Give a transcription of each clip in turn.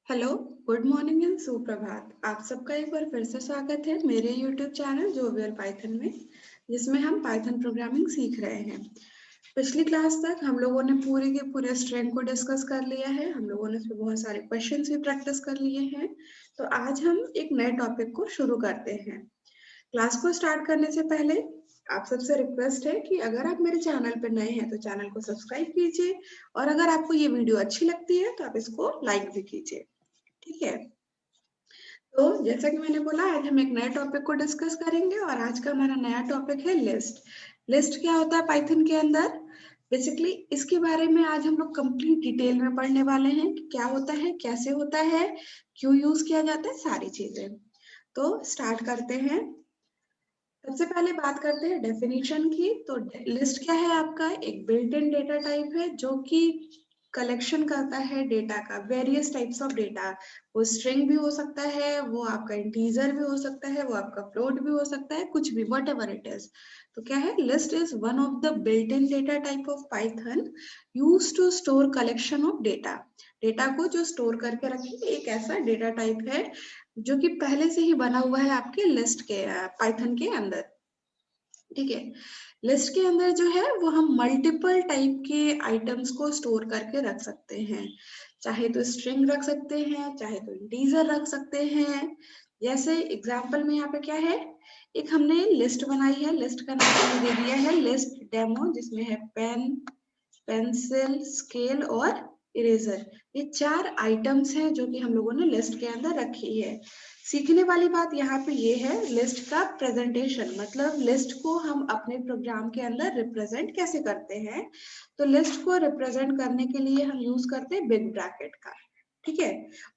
Hello, good morning and सुप्रभात। आप सबका एक बार फिर से स्वागत है मेरे यूट्यूब चैनल जोवियल पाइथन में, जिसमें हम पाइथन प्रोग्रामिंग सीख रहे हैं। पिछली क्लास तक हम लोगों ने पूरे के पूरे स्ट्रिंग को डिस्कस कर लिया है। हम लोगों ने इसमें बहुत सारे क्वेश्चंस भी प्रैक्टिस कर लिए हैं। तो आज हम एक नए टॉपिक को शुरू करते हैं। क्लास को स्टार्ट करने से पहले आप सबसे रिक्वेस्ट है कि अगर आप मेरे चैनल पर नए हैं तो चैनल को सब्सक्राइब कीजिए, और अगर आपको ये वीडियो अच्छी लगती है तो आप इसको लाइक भी कीजिए। ठीक है। तो जैसा कि मैंने बोला, आज हम एक नए टॉपिक को डिस्कस करेंगे और आज का हमारा नया टॉपिक है लिस्ट। लिस्ट क्या होता है पाइथन के अंदर? बेसिकली इसके बारे में आज हम लोग कंप्लीट डिटेल में पढ़ने वाले हैं कि क्या होता है, कैसे होता है, क्यों यूज किया जाता है, सारी चीजें। तो स्टार्ट करते हैं। सबसे पहले बात करते हैं डेफिनेशन की। तो लिस्ट क्या है? आपका एक बिल्ट इन डेटा टाइप है जो कि कलेक्शन करता है डेटा का, वेरियस टाइप्स ऑफ डेटा। वो स्ट्रिंग भी हो सकता है, वो आपका इंटीजर भी हो सकता है, वो आपका फ्लोट भी हो सकता है, कुछ भी, वट एवर इट इज। तो क्या है? List is one of the built in data type of Python use to store collection of data. Data को जो स्टोर करके रखे, एक ऐसा डेटा टाइप है जो कि पहले से ही बना हुआ है आपके लिस्ट के पाइथन के अंदर। ठीक है। लिस्ट के अंदर जो है वो हम मल्टीपल टाइप के आइटम्स को स्टोर करके रख सकते हैं। चाहे तो स्ट्रिंग रख सकते हैं, चाहे तो इंटीजर रख सकते हैं। जैसे एग्जांपल में यहाँ पे क्या है, एक हमने लिस्ट बनाई है। लिस्ट का नाम हमने दे दिया है लिस्ट डेमो, जिसमें है पेन, पेंसिल, स्केल और इरेजर। ये 4 आइटम्स हैं जो कि हम लोगों ने लिस्ट के अंदर रखी है। सीखने वाली बात यहाँ पे ये है, लिस्ट का प्रेजेंटेशन, मतलब लिस्ट को हम अपने प्रोग्राम के अंदर रिप्रेजेंट कैसे करते हैं। तो लिस्ट को रिप्रेजेंट करने के लिए हम यूज करते हैं बिग ब्रैकेट का। ठीक है।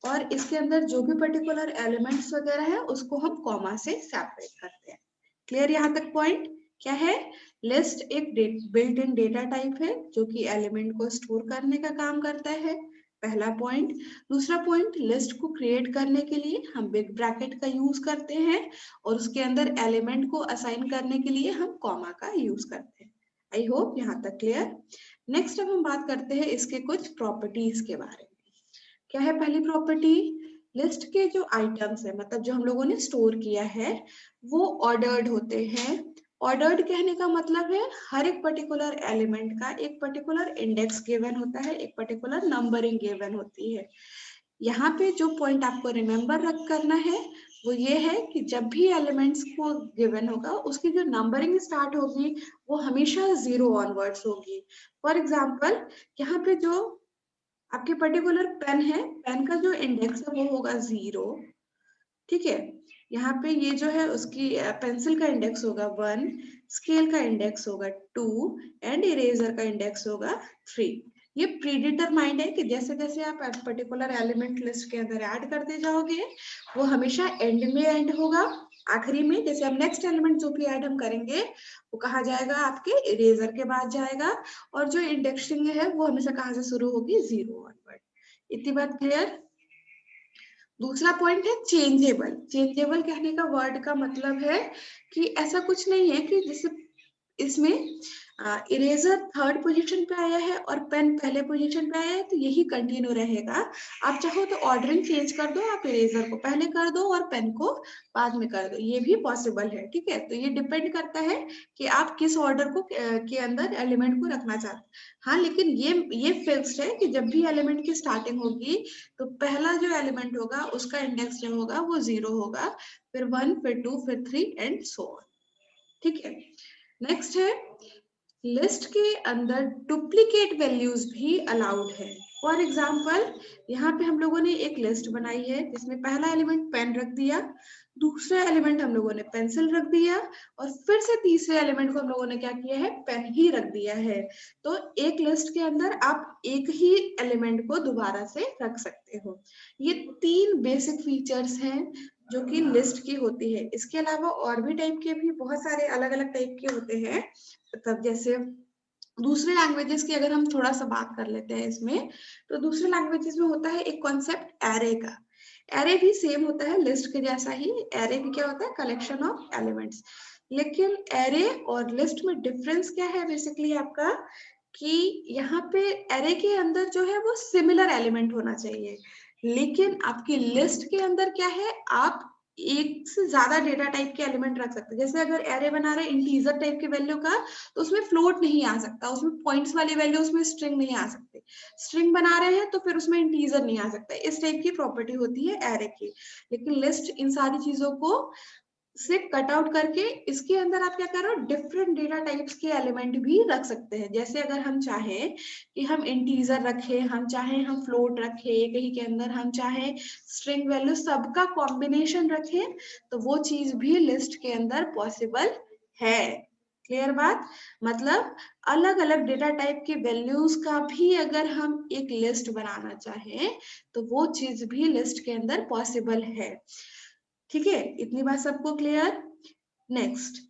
और इसके अंदर जो भी पर्टिकुलर एलिमेंट्स वगैरह है उसको हम कॉमा से सेपरेट करते हैं। क्लियर यहाँ तक पॉइंट? क्या है? लिस्ट एक बिल्ट इन डेटा टाइप है जो कि एलिमेंट को स्टोर करने का काम करता है। पहला पॉइंट। दूसरा पॉइंट, लिस्ट को क्रिएट करने के लिए हम बिग ब्रैकेट का यूज करते हैं, और उसके अंदर एलिमेंट को असाइन करने के लिए हम कॉमा का यूज करते हैं। आई होप यहाँ तक क्लियर। नेक्स्ट अब हम बात करते हैं इसके कुछ प्रॉपर्टीज के बारे में। क्या है पहली प्रॉपर्टी? लिस्ट के जो आइटम्स है, मतलब जो हम लोगों ने स्टोर किया है, वो ऑर्डर्ड होते हैं। ऑर्डर्ड कहने का मतलब है हर एक पर्टिकुलर एलिमेंट का एक पर्टिकुलर इंडेक्स गिवन होता है, एक पर्टिकुलर नंबरिंग गिवन होती है। यहाँ पे जो पॉइंट आपको रिमेम्बर रख करना है वो ये है कि जब भी एलिमेंट्स को गिवन होगा, उसकी जो नंबरिंग स्टार्ट होगी वो हमेशा 0 ऑनवर्ड्स होगी। फॉर एग्जाम्पल, यहाँ पे जो आपके पर्टिकुलर पेन है, पेन का जो इंडेक्स है वो होगा 0। ठीक है। यहाँ पे ये जो है उसकी पेंसिल का इंडेक्स होगा 1, स्केल का इंडेक्स होगा 2 एंड इरेजर का इंडेक्स होगा 3। ये प्रीडिटरमाइंड है कि जैसे जैसे आप पर्टिकुलर एलिमेंट लिस्ट के अंदर ऐड करते जाओगे, वो हमेशा एंड में एंड होगा। आखिरी में जैसे हम नेक्स्ट एलिमेंट जो भी ऐड हम करेंगे वो कहा जाएगा, आपके इरेजर के बाद जाएगा, और जो इंडेक्सिंग है वो हमेशा कहाँ से शुरू होगी? 0 ऑनवर्ड। इतनी बात क्लियर? दूसरा पॉइंट है चेंजेबल। चेंजेबल कहने का वर्ड का मतलब है कि ऐसा कुछ नहीं है कि जैसे इसमें इरेजर थर्ड पोजीशन पे आया है और पेन पहले पोजीशन पे आया है तो यही कंटिन्यू रहेगा। आप चाहो तो ऑर्डरिंग चेंज कर दो, आप इरेजर को पहले कर दो और पेन को बाद में कर दो, ये भी पॉसिबल है। ठीक है। तो ये डिपेंड करता है कि आप किस ऑर्डर को के अंदर एलिमेंट को रखना चाहते हैं। हाँ, लेकिन ये फिक्स्ड है कि जब भी एलिमेंट की स्टार्टिंग होगी तो पहला जो एलिमेंट होगा उसका इंडेक्स जो होगा वो 0 होगा, फिर 1, फिर 2, फिर 3 एंड सो ऑन। ठीक है। नेक्स्ट है, लिस्ट के अंदर डुप्लीकेट वैल्यूज भी अलाउड है। फॉर एग्जाम्पल, यहाँ पे हम लोगों ने एक लिस्ट बनाई है जिसमें पहला एलिमेंट पेन रख दिया, दूसरा एलिमेंट हम लोगों ने पेंसिल रख दिया, और फिर से तीसरे एलिमेंट को हम लोगों ने क्या किया है? पेन ही रख दिया है। तो एक लिस्ट के अंदर आप एक ही एलिमेंट को दोबारा से रख सकते हो। ये 3 बेसिक फीचर्स हैं जो कि लिस्ट की होती है। इसके अलावा और भी टाइप के भी बहुत सारे अलग अलग टाइप के होते हैं। मतलब जैसे दूसरे लैंग्वेजेस की अगर हम थोड़ा सा बात कर लेते हैं इसमें, तो दूसरे लैंग्वेजेस में होता है एक कॉन्सेप्ट एरे का। एरे भी सेम होता है लिस्ट के जैसा ही। एरे भी क्या होता है? Collection of elements. लेकिन एरे और लिस्ट में डिफरेंस क्या है बेसिकली आपका, कि यहाँ पे एरे के अंदर जो है वो सिमिलर एलिमेंट होना चाहिए। लेकिन आपकी लिस्ट के अंदर क्या है, आप एक से ज्यादा डेटा टाइप के एलिमेंट रख सकते हैं। जैसे अगर एरे बना रहे इंटीजर टाइप के वैल्यू का, तो उसमें फ्लोट नहीं आ सकता, उसमें पॉइंट्स वाली वैल्यू, उसमें स्ट्रिंग नहीं आ सकती। स्ट्रिंग बना रहे हैं तो फिर उसमें इंटीजर नहीं आ सकता। इस टाइप की प्रॉपर्टी होती है एरे की। लेकिन लिस्ट इन सारी चीजों को से कट आउट करके इसके अंदर आप क्या करो, डिफरेंट डेटा टाइप्स के एलिमेंट भी रख सकते हैं। जैसे अगर हम चाहें कि हम इंटीजर रखें, हम चाहें हम फ्लोट रखें, कहीं के अंदर हम चाहें स्ट्रिंग वैल्यू, सबका कॉम्बिनेशन रखें, तो वो चीज भी लिस्ट के अंदर पॉसिबल है। क्लियर बात? मतलब अलग अलग डेटा टाइप के वैल्यूज का भी अगर हम एक लिस्ट बनाना चाहें तो वो चीज भी लिस्ट के अंदर पॉसिबल है। ठीक है, इतनी बात सबको क्लियर? नेक्स्ट,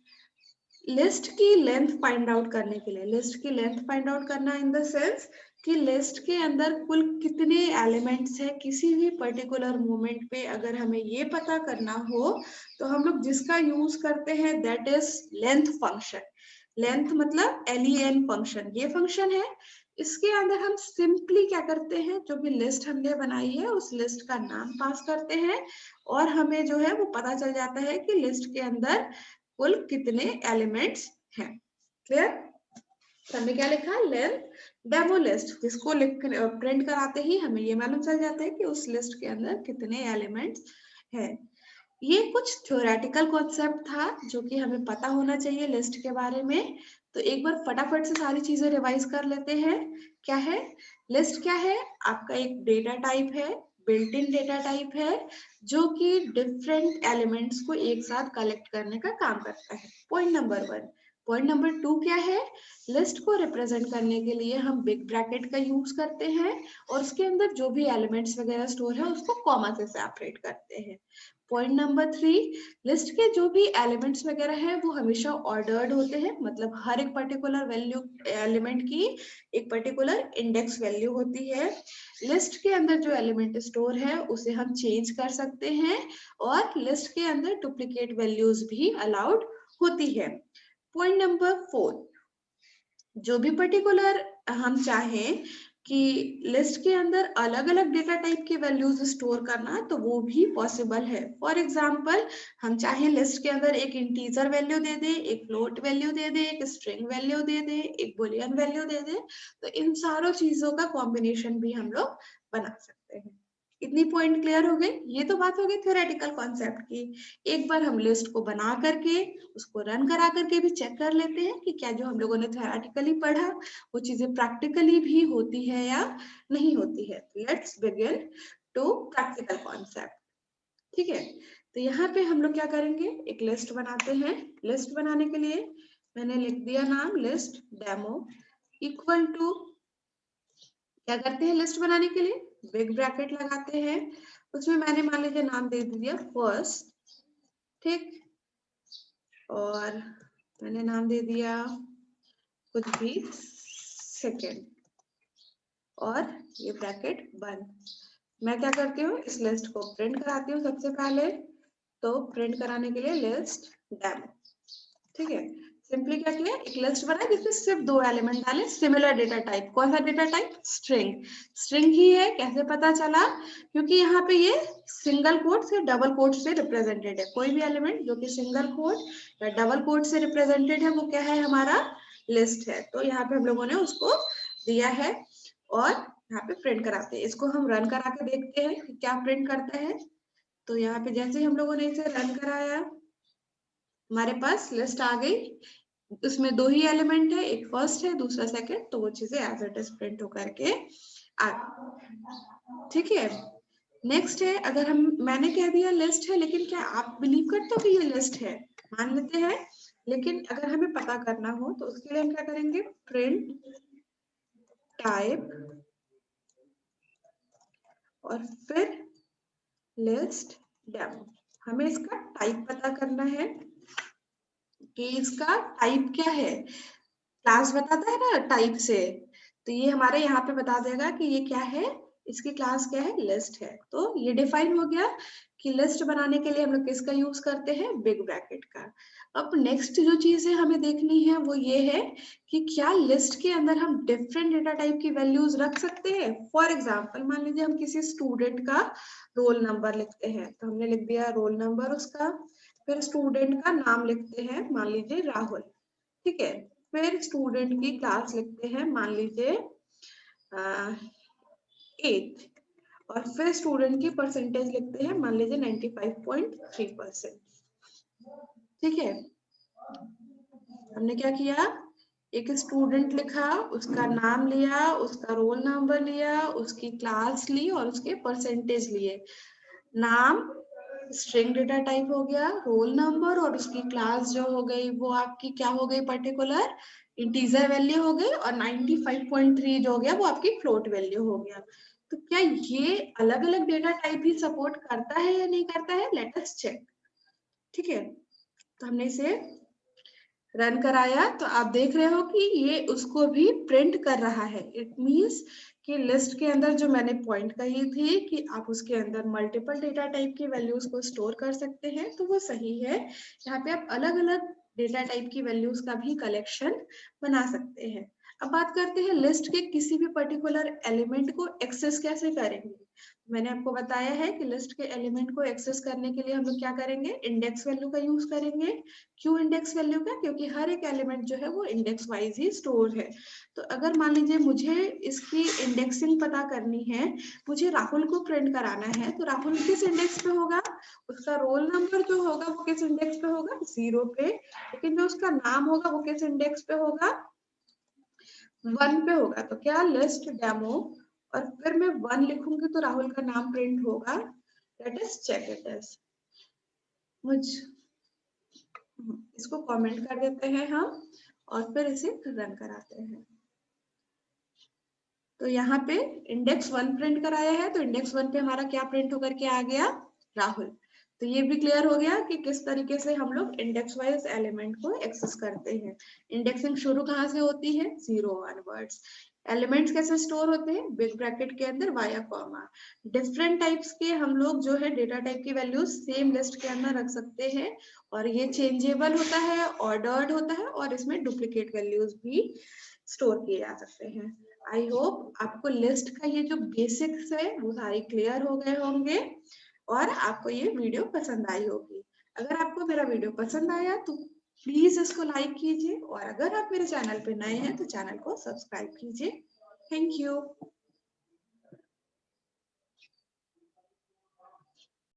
लिस्ट की लेंथ फाइंड आउट करने के लिए, लिस्ट की लेंथ फाइंड आउट करना इन द सेंस कि लिस्ट के अंदर कुल कितने एलिमेंट्स है किसी भी पर्टिकुलर मोमेंट पे, अगर हमें ये पता करना हो तो हम लोग जिसका यूज करते हैं that is length function. Length मतलब LEN फंक्शन, ये फंक्शन है। इसके अंदर हम सिंपली क्या करते हैं, जो भी लिस्ट हमने बनाई है उस लिस्ट का नाम पास करते हैं और हमें जो है वो पता चल जाता है कि लिस्ट के अंदर कुल कितने एलिमेंट्स हैं। क्लियर? हमने क्या लिखा, लेंथ डेमो लिस्ट, जिसको लिख प्रिंट कराते ही हमें ये मालूम चल जाता है कि उस लिस्ट के अंदर कितने एलिमेंट्स हैं। ये कुछ थ्योरेटिकल कॉन्सेप्ट था जो कि हमें पता होना चाहिए लिस्ट के बारे में। तो एक बार फटाफट से सारी चीजें रिवाइज कर लेते हैं। क्या है लिस्ट? क्या है? आपका एक डेटा टाइप है, बिल्ट इन डेटा टाइप है, जो कि डिफरेंट एलिमेंट्स को एक साथ कलेक्ट करने का काम करता है। Point number 1। पॉइंट नंबर 2 क्या है? लिस्ट को रिप्रेजेंट करने के लिए हम बिग ब्रैकेट का यूज करते हैं और उसके अंदर जो भी एलिमेंट्स वगैरह स्टोर है उसको कॉमा से सेपरेट करते हैं। पॉइंट नंबर 3, लिस्ट के जो भी एलिमेंट्स वगैरह है वो हमेशा ऑर्डर्ड होते हैं, मतलब हर एक पर्टिकुलर वैल्यू एलिमेंट की एक पर्टिकुलर इंडेक्स वैल्यू होती है। लिस्ट के अंदर जो एलिमेंट स्टोर है उसे हम चेंज कर सकते हैं और लिस्ट के अंदर डुप्लीकेट वैल्यूज भी अलाउड होती है। पॉइंट नंबर 4, जो भी पर्टिकुलर हम चाहें कि लिस्ट के अंदर अलग अलग डेटा टाइप के वैल्यूज स्टोर करना, तो वो भी पॉसिबल है। फॉर एग्जांपल, हम चाहें लिस्ट के अंदर एक इंटीजर वैल्यू दे दे, एक फ्लोट वैल्यू दे दे, एक स्ट्रिंग वैल्यू दे दे, एक बुलियन वैल्यू दे दे, तो इन सारों चीजों का कॉम्बिनेशन भी हम लोग बना सकते हैं। इतनी पॉइंट क्लियर हो गई? ये तो बात हो गई थ्योरेटिकल कॉन्सेप्ट की। एक बार हम लिस्ट को बना करके उसको रन करा करके भी चेक कर लेते हैं कि क्या जो हम लोगों ने थ्योरेटिकली पढ़ा वो चीजें प्रैक्टिकली भी होती है या नहीं होती है। Let's begin to practical concept. ठीक है, तो यहाँ पे हम लोग क्या करेंगे, एक लिस्ट बनाते हैं। लिस्ट बनाने के लिए मैंने लिख दिया नाम लिस्ट डेमो इक्वल टू, क्या करते हैं लिस्ट बनाने के लिए बिग ब्रैकेट लगाते हैं, उसमें मैंने मान लीजिए नाम दे दिया फर्स्ट, ठीक, और मैंने नाम दे दिया कुछ भी सेकेंड और ये ब्रैकेट बंद। मैं क्या करती हूँ, इस लिस्ट को प्रिंट कराती हूँ सबसे पहले। तो प्रिंट कराने के लिए लिस्ट डेमो, ठीक है। सिंपली क्या किया, एक लिस्ट बनाया जिसमें सिर्फ 2 एलिमेंट डाले, सिमिलर डेटा टाइप। कौन सा डेटा टाइप? स्ट्रिंग। स्ट्रिंग ही है, कैसे पता चला? क्योंकि यहाँ पे ये सिंगल कोट से डबल कोट से रिप्रेजेंटेड है। कोई भी एलिमेंट जो कि सिंगल कोट या डबल कोट से रिप्रेजेंटेड है वो क्या है, हमारा लिस्ट है। तो यहाँ पे हम लोगों ने उसको दिया है और यहाँ पे प्रिंट कराते हैं। इसको हम रन करा के देखते हैं कि क्या प्रिंट करता है। तो यहाँ पे जैसे हम लोगों ने इसे रन कराया, हमारे पास लिस्ट आ गई। उसमें 2 ही एलिमेंट है, एक फर्स्ट है दूसरा सेकंड, तो वो चीजें एज इट इज प्रिंट होकर के आ गई। ठीक है, नेक्स्ट है, अगर हम, मैंने कह दिया लिस्ट है, लेकिन क्या आप बिलीव करते हो कि ये लिस्ट है? मान लेते हैं, लेकिन अगर हमें पता करना हो तो उसके लिए हम क्या करेंगे, प्रिंट टाइप और फिर लिस्ट डेमो। हमें इसका टाइप पता करना है कि इसका टाइप क्या है। क्लास बताता है ना टाइप से, तो ये हमारे यहाँ पे बता देगा कि ये क्या है, इसकी क्लास क्या है, लिस्ट है। तो ये डिफाइन हो गया कि लिस्ट बनाने के लिए हम लोग किसका यूज करते हैं, बिग ब्रैकेट का। अब नेक्स्ट जो चीजें हमें देखनी है वो ये है कि क्या लिस्ट के अंदर हम डिफरेंट डेटा टाइप की वैल्यूज रख सकते हैं। फॉर एग्जाम्पल मान लीजिए हम किसी स्टूडेंट का रोल नंबर लिखते हैं, तो हमने लिख दिया रोल नंबर उसका, फिर स्टूडेंट का नाम लिखते हैं, मान लीजिए राहुल, ठीक है। फिर स्टूडेंट की क्लास लिखते हैं, मान लीजिए 8, और फिर स्टूडेंट की परसेंटेज लिखते हैं, मान लीजिए 95.3%, ठीक है। हमने क्या किया, एक स्टूडेंट लिखा, उसका नाम लिया, उसका रोल नंबर लिया, उसकी क्लास ली और उसके परसेंटेज लिए। नाम स्ट्रिंग डेटा टाइप हो गया, रोल नंबर और उसकी क्लास जो हो गई वो आपकी क्या हो गई, पर्टिकुलर इंटीजर वैल्यू हो गई, और 95.3 जो हो गया वो आपकी फ्लोट वैल्यू हो गया। तो क्या ये अलग अलग डेटा टाइप ही सपोर्ट करता है या नहीं करता है, लेट अस चेक, ठीक है। तो हमने इसे रन कराया तो आप देख रहे हो कि ये उसको भी प्रिंट कर रहा है। इट मींस कि लिस्ट के अंदर जो मैंने पॉइंट कही थी कि आप उसके अंदर मल्टीपल डेटा टाइप की वैल्यूज को स्टोर कर सकते हैं, तो वो सही है। यहाँ पे आप अलग अलग डेटा टाइप की वैल्यूज का भी कलेक्शन बना सकते हैं। अब बात करते हैं लिस्ट के किसी भी पर्टिकुलर एलिमेंट को एक्सेस कैसे करेंगे। मैंने आपको बताया है कि लिस्ट के एलिमेंट को एक्सेस करने के लिए हम लोग क्या करेंगे, इंडेक्स वैल्यू का यूज करेंगे। क्यों इंडेक्स वैल्यू का, क्योंकि हर एक एलिमेंट जो है वो इंडेक्स वाइज ही स्टोर है। तो अगर मान लीजिए मुझे इसकी इंडेक्सिंग पता करनी है, मुझे राहुल को प्रिंट कराना है, तो राहुल किस इंडेक्स पे होगा, उसका रोल नंबर जो होगा वो किस इंडेक्स पे होगा, 0 पे। लेकिन जो उसका नाम होगा वो किस इंडेक्स पे होगा, 1 पे होगा। तो क्या लिस्ट डेमो, और फिर मैं 1 लिखूंगी तो राहुल का नाम प्रिंट होगा। Let us check it is, मुझ इसको कमेंट कर देते हैं हम, और फिर इसे रन कराते हैं। तो यहाँ पे इंडेक्स 1 प्रिंट कराया है, तो इंडेक्स 1 पे हमारा क्या प्रिंट होकर के आ गया, राहुल। तो ये भी क्लियर हो गया कि किस तरीके से हम लोग इंडेक्स वाइज एलिमेंट को एक्सेस करते हैं। इंडेक्सिंग शुरू कहाँ से होती है, 0 ऑनवर्ड्स। एलिमेंट्स कैसे स्टोर होते हैं, बिग ब्रैकेट के अंदर वाया कॉमा। डिफरेंट टाइप्स के हम लोग जो है डेटा टाइप की वैल्यूज सेम लिस्ट के अंदर रख सकते हैं, और ये चेंजेबल होता है, ऑर्डर्ड होता है, और इसमें डुप्लीकेट वैल्यूज भी स्टोर किए जा सकते हैं। आई होप आपको लिस्ट का ये जो बेसिक्स है वो सारे क्लियर हो गए होंगे, और आपको ये वीडियो पसंद आई होगी। अगर आपको मेरा वीडियो पसंद आया तो प्लीज इसको लाइक कीजिए, और अगर आप मेरे चैनल पे नए हैं तो चैनल को सब्सक्राइब कीजिए। Thank you.